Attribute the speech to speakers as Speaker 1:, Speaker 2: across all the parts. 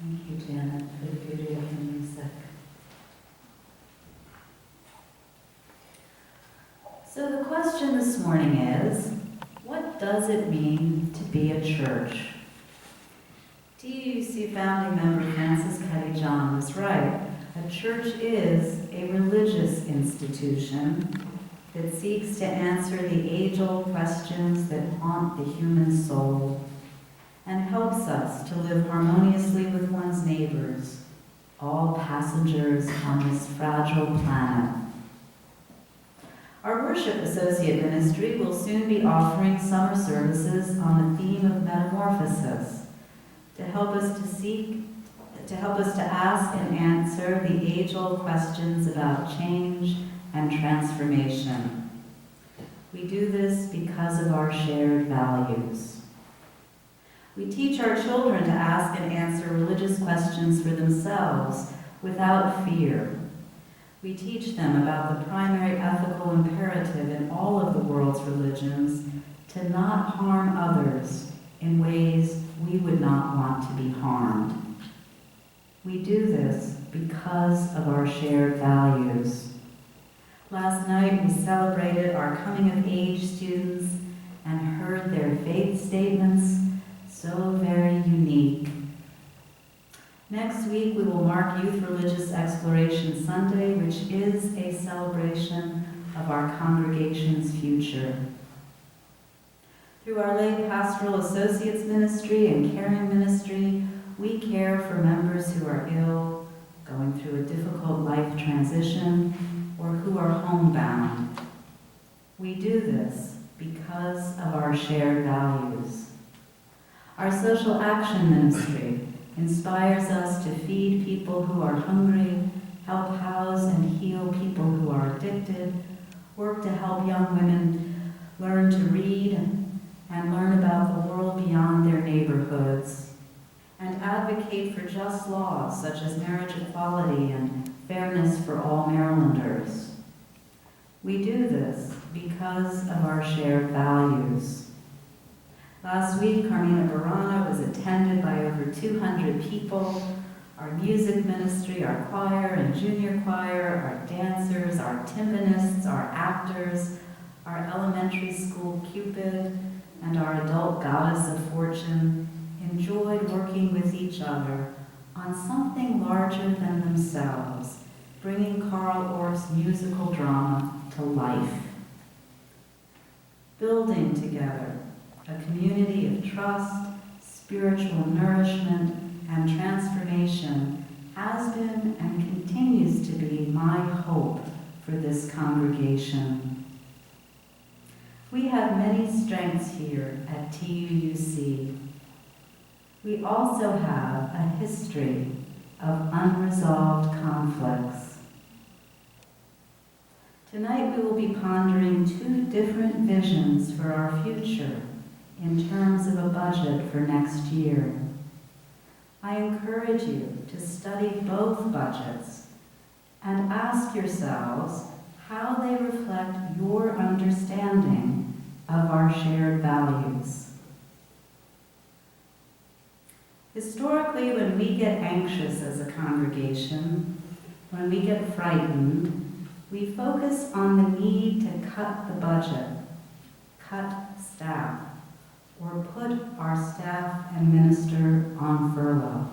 Speaker 1: Thank you, Janet, for the beauty of the music. So the question this morning is, what does it mean to be a church? TUC founding member Francis Cuddy John was right. A church is a religious institution that seeks to answer the age-old questions that haunt the human soul and helps us to live harmoniously with one's neighbors, all passengers on this fragile planet. Our worship associate ministry will soon be offering summer services on the theme of metamorphosis to help us to ask and answer the age-old questions about change and transformation. We do this because of our shared values. We teach our children to ask and answer religious questions for themselves without fear. We teach them about the primary ethical imperative in all of the world's religions to not harm others in ways we would not want to be harmed. We do this because of our shared values. Last night we celebrated our coming-of-age students and heard their faith statements, so very unique. Next week we will mark Youth Religious Exploration Sunday, which is a celebration of our congregation's future. Through our lay pastoral associates ministry and caring ministry, we care for members who are ill, going through a difficult life transition, or who are homebound. We do this because of our shared values. Our social action ministry inspires us to feed people who are hungry, help house and heal people who are addicted, work to help young women learn to read and learn about the world beyond their neighborhoods, and advocate for just laws such as marriage equality and fairness for all Marylanders. We do this because of our shared values. Last week, Carmina Burana was attended by over 200 people. Our music ministry, our choir and junior choir, our dancers, our timpanists, our actors, our elementary school Cupid, and our adult goddess of fortune enjoyed working with each other on something larger than themselves, bringing Carl Orff's musical drama to life. Building together a community of trust, spiritual nourishment, and transformation has been and continues to be my hope for this congregation. We have many strengths here at TUC. We also have a history of unresolved conflicts. Tonight we will be pondering two different visions for our future in terms of a budget for next year. I encourage you to study both budgets and ask yourselves how they reflect your understanding of our shared values. Historically, when we get anxious as a congregation, when we get frightened, we focus on the need to cut the budget, cut staff, or put our staff and minister on furlough.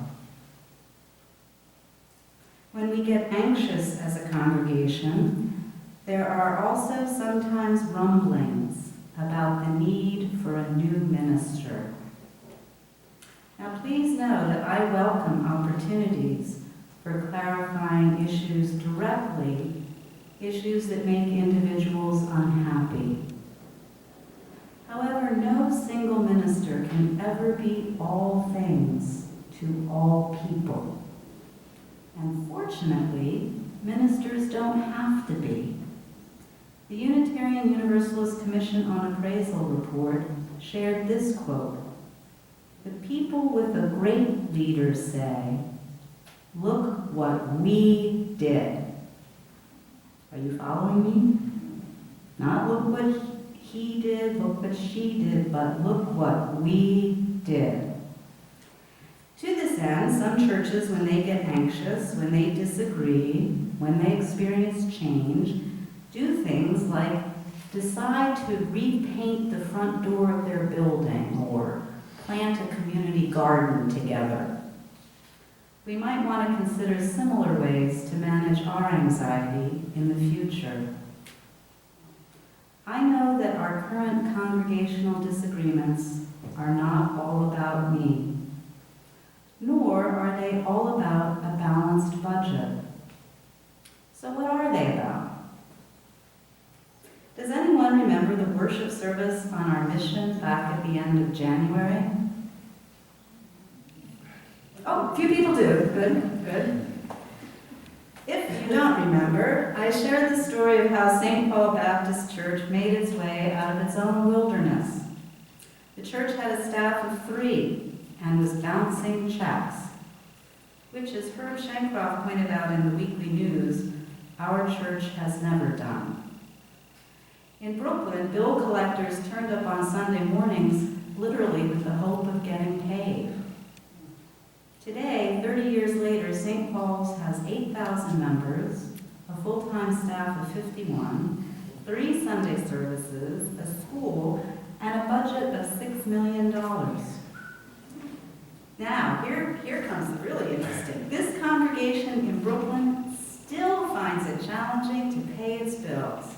Speaker 1: When we get anxious as a congregation, there are also sometimes rumblings about the need for a new minister. Now please know that I welcome opportunities for clarifying issues directly, issues that make individuals unhappy. However, no single minister can ever be all things to all people. And fortunately, ministers don't have to be. The Unitarian Universalist Commission on Appraisal report shared this quote: "The people with a great leader say, 'Look what we did.'" Are you following me? Not look what he did, look what she did, but look what we did. To this end, some churches, when they get anxious, when they disagree, when they experience change, do things like decide to repaint the front door of their building or plant a community garden together. We might want to consider similar ways to manage our anxiety in the future. I know that our current congregational disagreements are not all about me, nor are they all about a balanced budget. So what are they about? Does anyone remember the worship service on our mission back at the end of January? Oh, a few people do. Good, good. If you don't remember, I shared the story of how St. Paul Baptist Church made its way out of its own wilderness. The church had a staff of 3 and was bouncing checks, which, as Herb Shancroft pointed out in the Weekly News, our church has never done. In Brooklyn, bill collectors turned up on Sunday mornings literally with the hope of getting paid. Today, 30 years later, St. Paul's has 8,000 members, a full-time staff of 51, 3 Sunday services, a school, and a budget of $6 million. Now, here comes the really interesting. This congregation in Brooklyn still finds it challenging to pay its bills.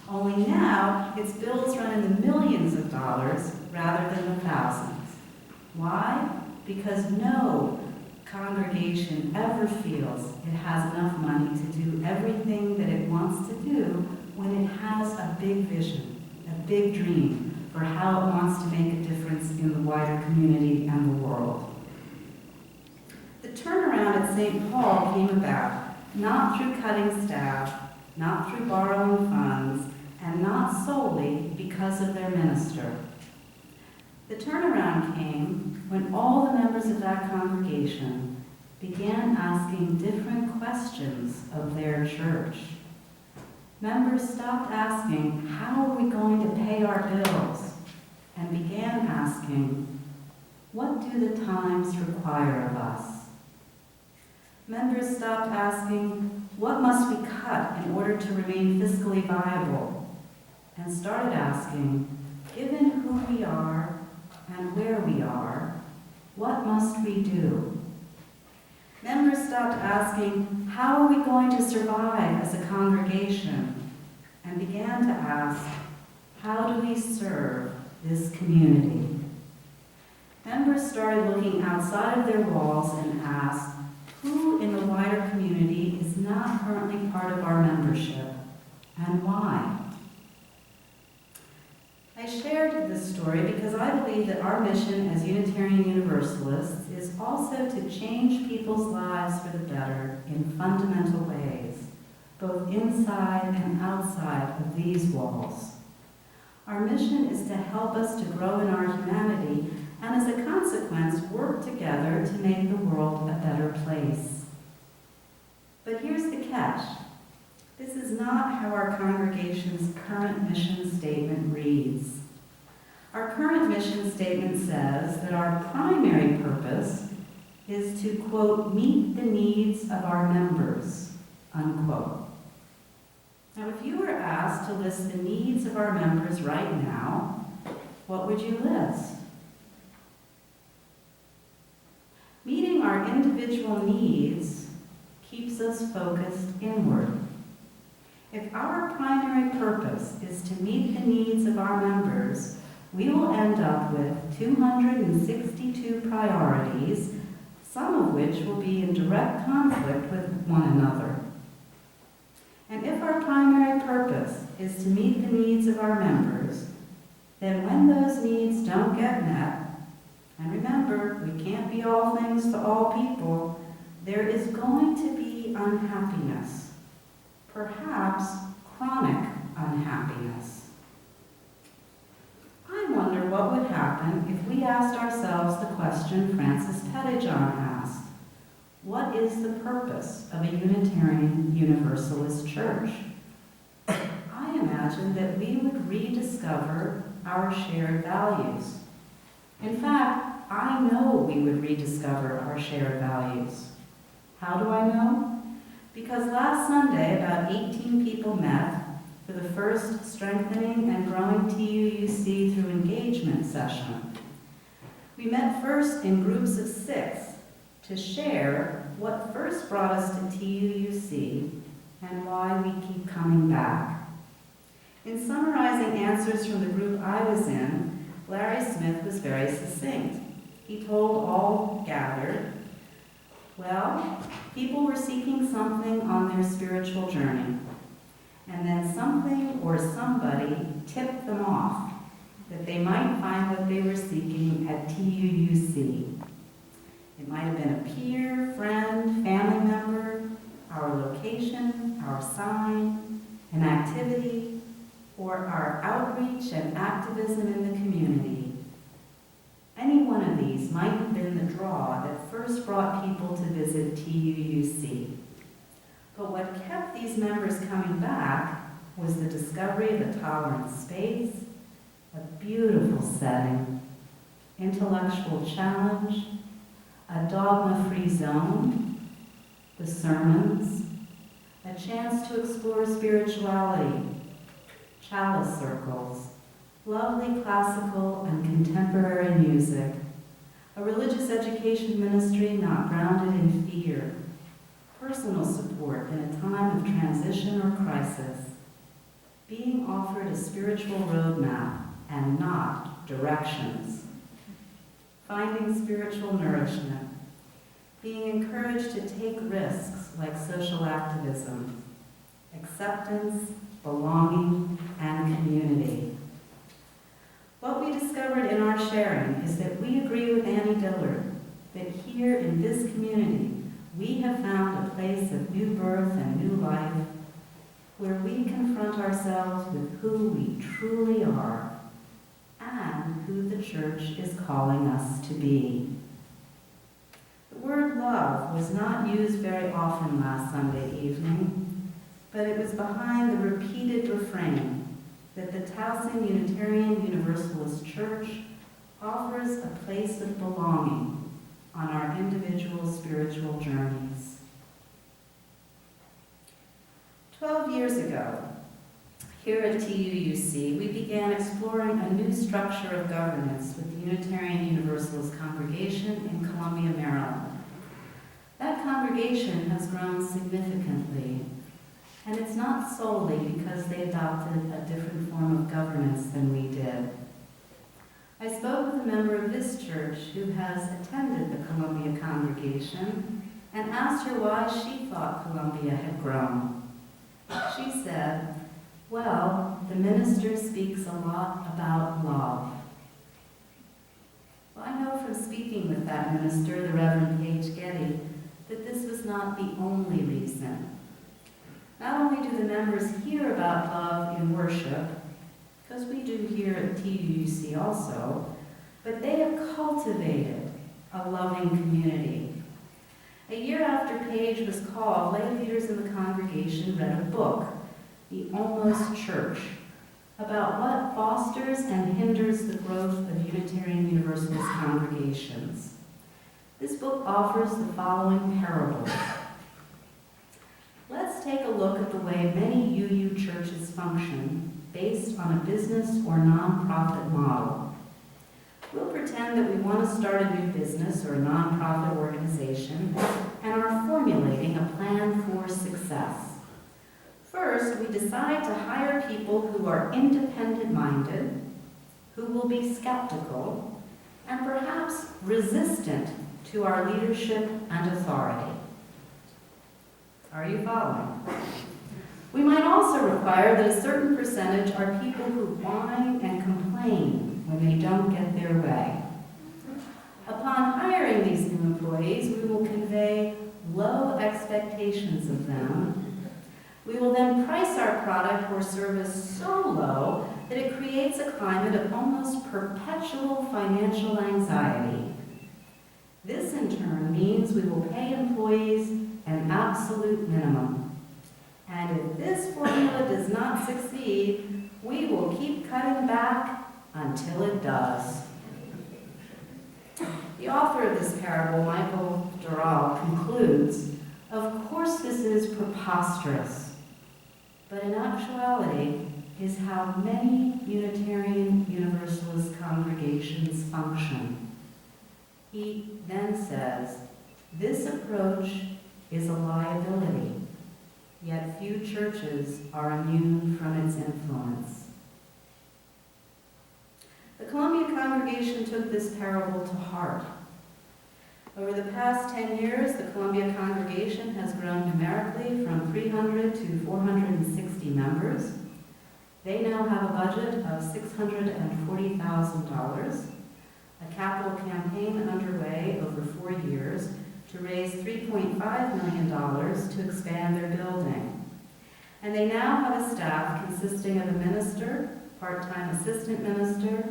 Speaker 1: Only now, its bills run in the millions of dollars rather than the thousands. Why? Because no congregation ever feels it has enough money to do everything that it wants to do when it has a big vision, a big dream for how it wants to make a difference in the wider community and the world. The turnaround at St. Paul came about not through cutting staff, not through borrowing funds, and not solely because of their minister. The turnaround came when all the members of that congregation began asking different questions of their church. Members stopped asking, how are we going to pay our bills? And began asking, what do the times require of us? Members stopped asking, what must we cut in order to remain fiscally viable? And started asking, given who we are and where we are, what must we do? Members stopped asking, how are we going to survive as a congregation? And began to ask, how do we serve this community? Members started looking outside of their walls and asked, who in the wider community is not currently part of our membership, and why? I shared this story because I believe that our mission as Unitarian Universalists is also to change people's lives for the better in fundamental ways, both inside and outside of these walls. Our mission is to help us to grow in our humanity and, as a consequence, work together to make the world a better place. But here's the catch. This is not how our congregation's current mission statement reads. Our current mission statement says that our primary purpose is to, quote, meet the needs of our members, unquote. Now, if you were asked to list the needs of our members right now, what would you list? Meeting our individual needs keeps us focused inward. If our primary purpose is to meet the needs of our members, we will end up with 262 priorities, some of which will be in direct conflict with one another. And if our primary purpose is to meet the needs of our members, then when those needs don't get met, and remember, we can't be all things to all people, there is going to be unhappiness, perhaps chronic unhappiness. I wonder what would happen if we asked ourselves the question Francis Pettijohn asked. What is the purpose of a Unitarian Universalist church? I imagine that we would rediscover our shared values. In fact, I know we would rediscover our shared values. How do I know? Because last Sunday, about 18 people met for the first Strengthening and Growing TUUC Through Engagement session. We met first in groups of 6 to share what first brought us to TUUC and why we keep coming back. In summarizing answers from the group I was in, Larry Smith was very succinct. He told all gathered, well, people were seeking something on their spiritual journey, and then something or somebody tipped them off that they might find what they were seeking at TUUC. It might have been a peer, friend, family member, our location, our sign, an activity, or our outreach and activism in the community. Any one of these might have been the draw that first brought people to visit TUUC. But what kept these members coming back was the discovery of a tolerant space, a beautiful setting, intellectual challenge, a dogma-free zone, the sermons, a chance to explore spirituality, chalice circles, lovely classical and contemporary music, a religious education ministry not grounded in fear, personal support in a time of transition or crisis, being offered a spiritual roadmap and not directions, finding spiritual nourishment, being encouraged to take risks like social activism, acceptance, belonging, and community. What we discovered in our sharing is that we agree with Annie Dillard that here in this community, we have found a place of new birth and new life where we confront ourselves with who we truly are and who the church is calling us to be. The word love was not used very often last Sunday evening, but it was behind the repeated refrain that the Towson Unitarian Universalist Church offers a place of belonging on our individual spiritual journeys. 12 years ago, here at TUUC, we began exploring a new structure of governance with the Unitarian Universalist congregation in Columbia, Maryland. That congregation has grown significantly, and it's not solely because they adopted a different form of governance than we did. I spoke with a member of this church who has attended the Columbia congregation and asked her why she thought Columbia had grown. She said, well, the minister speaks a lot about love. Well, I know from speaking with that minister, the Reverend Paige Getty, that this was not the only reason. Not only do the members hear about love in worship, because we do here at TUUC also, but they have cultivated a loving community. A year after Paige was called, lay leaders in the congregation read a book, The Almost Church, about what fosters and hinders the growth of Unitarian Universalist congregations. This book offers the following parables. Let's take a look at the way many UU churches function based on a business or nonprofit model. We'll pretend that we want to start a new business or a nonprofit organization and are formulating a plan for success. First, we decide to hire people who are independent-minded, who will be skeptical, and perhaps resistant to our leadership and authority. Are you following? We might also require that a certain percentage are people who whine and complain when they don't get their way. Upon hiring these new employees, we will convey low expectations of them. We will then price our product or service so low that it creates a climate of almost perpetual financial anxiety. This, in turn, means we will pay employees an absolute minimum. And if this formula does not succeed, we will keep cutting back until it does.
Speaker 2: The author of this parable, Michael Doral, concludes, "Of course this is preposterous, but in actuality is how many Unitarian Universalist congregations function." He then says, "This approach is a liability, yet few churches are immune from its influence." The Columbia congregation took this parable to heart. Over the past 10 years, the Columbia congregation has grown numerically from 300 to 460 members. They now have a budget of $640,000, a capital campaign underway over 4 years to raise $3.5 million to expand their building. And they now have a staff consisting of a minister, part-time assistant minister,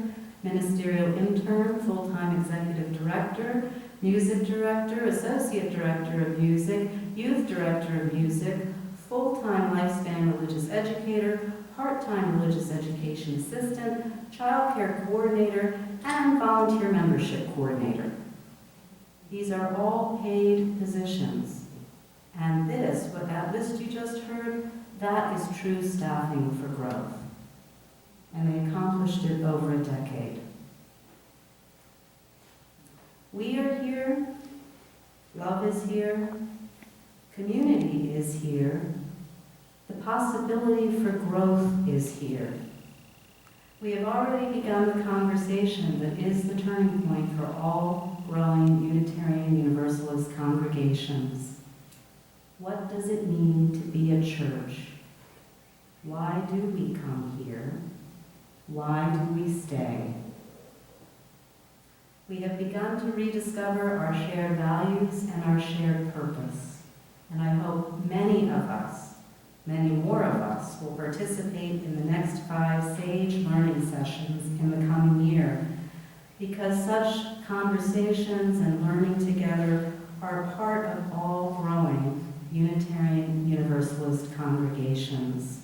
Speaker 2: ministerial intern, full-time executive director, music director, associate director of music, youth director of music, full-time lifespan religious educator, part-time religious education assistant, child care coordinator, and volunteer membership coordinator. These are all paid positions. And this, what that list you just heard, that is true staffing for growth. And they accomplished it over a decade. We are here, love is here, community is here, the possibility for growth is here. We have already begun the conversation that is the turning point for all growing Unitarian Universalist congregations. What does it mean to be a church? Why do we come here? Why do we stay? We have begun to rediscover our shared values and our shared purpose. And I hope many of us, many more of us, will participate in the next 5 SAGE learning sessions in the coming year, because such conversations and learning together are part of all growing Unitarian Universalist congregations.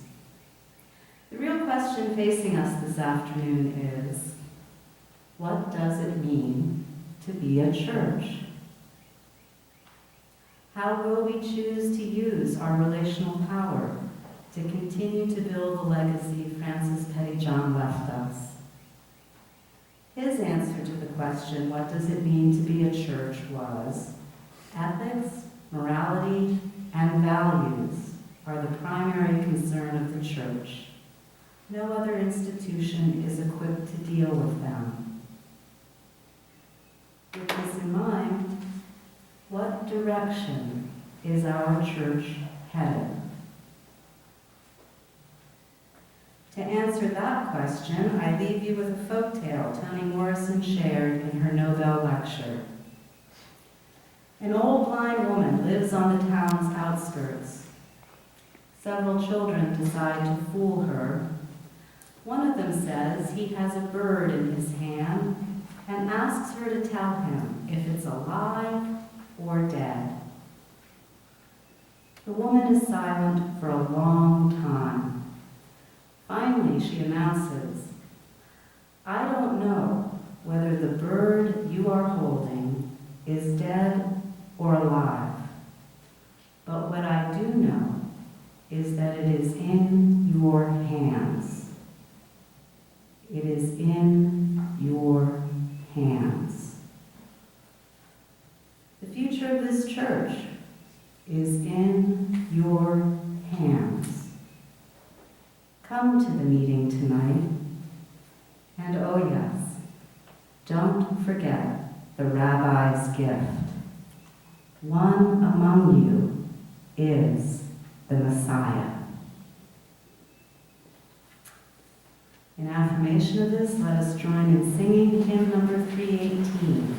Speaker 2: The real question facing us this afternoon is, what does it mean to be a church? How will we choose to use our relational power to continue to build the legacy Francis Pettyjohn left us? His answer to the question, what does it mean to be a church, was, ethics, morality, and values are the primary concern of the church. No other institution is equipped to deal with them. With this in mind, what direction is our church headed? To answer that question, I leave you with a folktale Toni Morrison shared in her Nobel lecture. An old blind woman lives on the town's outskirts. Several children decide to fool her. One of them says he has a bird in his hand and asks her to tell him if it's alive or dead. The woman is silent for a long time. Finally, she announces, "I don't know whether the bird you are holding is dead or alive, but what I do know is that it is in your hands. It is in your hands." The future of this church is in your hands. Come to the meeting tonight, and oh yes, don't forget the rabbi's gift. One among you is the Messiah. In affirmation of this, let us join in singing hymn number 318.